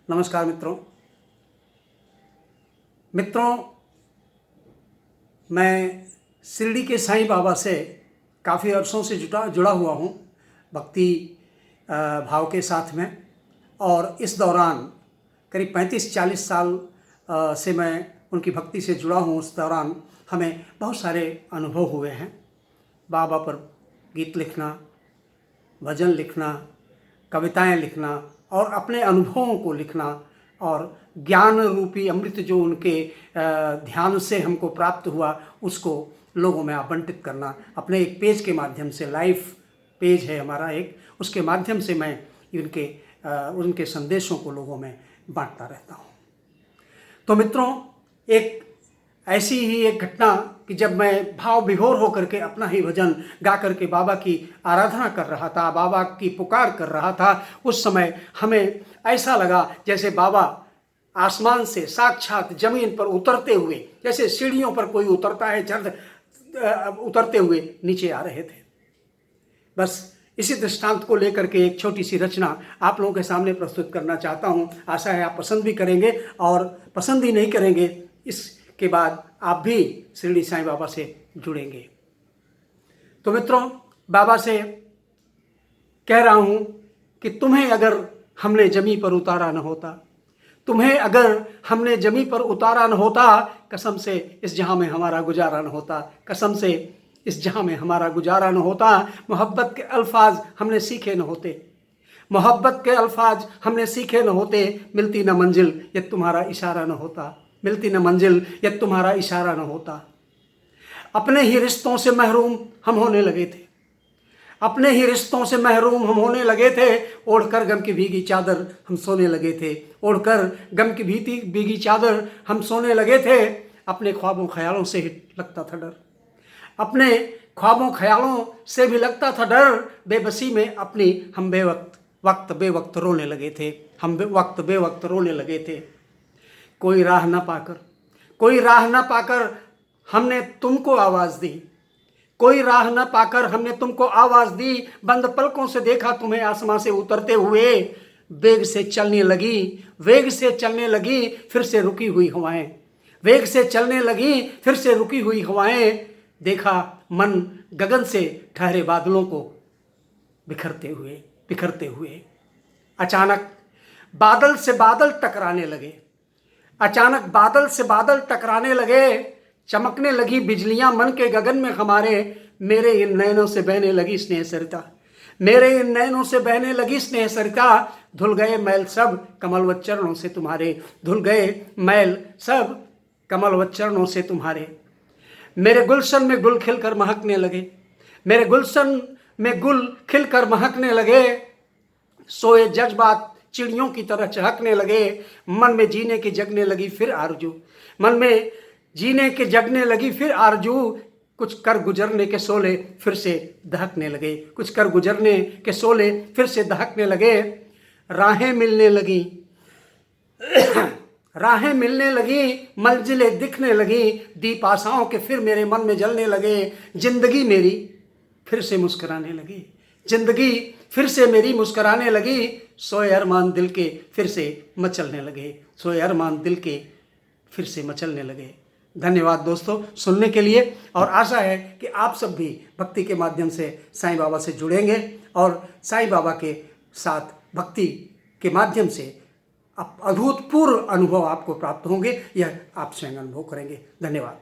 नमस्कार मित्रों। मैं शिरडी के साईं बाबा से काफ़ी अरसों से जुड़ा हुआ हूँ भक्ति भाव के साथ में। और इस दौरान करीब 35-40 साल से मैं उनकी भक्ति से जुड़ा हूँ। उस दौरान हमें बहुत सारे अनुभव हुए हैं। बाबा पर गीत लिखना, भजन लिखना, कविताएं लिखना और अपने अनुभवों को लिखना और ज्ञान रूपी अमृत जो उनके ध्यान से हमको प्राप्त हुआ उसको लोगों में आवंटित करना। अपने एक पेज के माध्यम से, लाइव पेज है हमारा एक, उसके माध्यम से मैं उनके संदेशों को लोगों में बांटता रहता हूँ। तो मित्रों, एक ऐसी ही एक घटना कि जब मैं भाव विभोर होकर के अपना ही भजन गा करके बाबा की आराधना कर रहा था, बाबा की पुकार कर रहा था, उस समय हमें ऐसा लगा जैसे बाबा आसमान से साक्षात जमीन पर उतरते हुए, जैसे सीढ़ियों पर कोई उतरता है, उतरते हुए नीचे आ रहे थे। बस इसी दृष्टांत को लेकर के एक छोटी सी रचना आप लोगों के सामने प्रस्तुत करना चाहता हूँ। आशा है आप पसंद भी करेंगे, और पसंद ही नहीं करेंगे इसके बाद आप भी शिरडी साईं बाबा से जुड़ेंगे। तो मित्रों, बाबा से कह रहा हूँ कि तुम्हें अगर हमने जमी पर उतारा न होता, तुम्हें अगर हमने जमी पर उतारा न होता, कसम से इस जहां में हमारा गुजारा न होता, कसम से इस जहां में हमारा गुजारा न होता। मोहब्बत के अल्फाज हमने सीखे न होते, मोहब्बत के अल्फाज हमने सीखे न होते, मिलती न मंजिल ये तुम्हारा इशारा न होता, मिलती न मंजिल ये तुम्हारा इशारा न होता। अपने ही रिश्तों से महरूम हम होने लगे थे, अपने ही रिश्तों से महरूम हम होने लगे थे। ओढ़कर गम की भीगी चादर हम सोने लगे थे, ओढ़कर गम की भीगी चादर हम सोने लगे थे। अपने ख्वाबों ख्यालों से ही लगता था डर, अपने ख्वाबों ख्यालों से भी लगता था डर। बेबसी में अपनी हम बेवक्त रोने लगे थे, हम बेवक्त रोने लगे थे। कोई राह ना पाकर हमने तुमको आवाज़ दी, कोई राह न पाकर हमने तुमको आवाज़ दी। बंद पलकों से देखा तुम्हें आसमां से उतरते हुए, वेग से चलने लगी फिर से रुकी हुई हवाएं, वेग से चलने लगी फिर से रुकी हुई हवाएं। देखा मन गगन से ठहरे बादलों को बिखरते हुए। अचानक बादल से बादल टकराने लगे, अचानक बादल से बादल टकराने लगे। चमकने लगी बिजलियां मन के गगन में हमारे, मेरे इन नैनों से बहने लगी स्नेह सरिता, मेरे इन नैनों से बहने लगी स्नेह सरिता। धुल गए मैल सब कमलवत चरणों से तुम्हारे, धुल गए मैल सब कमलवत चरणों से तुम्हारे। मेरे गुलशन में गुल खिलकर महकने लगे, मेरे गुलशन में गुल खिलकर महकने लगे। सोए जज्बात चिड़ियों की तरह चहकने लगे। मन में जीने की जगने लगी फिर आरजू, मन में जीने के जगने लगी फिर आरजू। कुछ कर गुजरने के सोले फिर से दहकने लगे, कुछ कर गुजरने के सोले फिर से दहकने लगे। राहें मिलने लगी राहें मिलने लगी, मंजिलें दिखने लगी। दीप आशाओं के फिर मेरे मन में जलने लगे। जिंदगी मेरी फिर से मुस्कुराने लगी, जिंदगी फिर से मेरी मुस्कुराने लगी। सोए अरमान दिल के फिर से मचलने लगे, सोए अरमान दिल के फिर से मचलने लगे। धन्यवाद दोस्तों सुनने के लिए, और आशा है कि आप सब भी भक्ति के माध्यम से साईं बाबा से जुड़ेंगे और साईं बाबा के साथ भक्ति के माध्यम से अभूतपूर्व अनुभव आपको प्राप्त होंगे। यह आप स्वयं अनुभव करेंगे। धन्यवाद।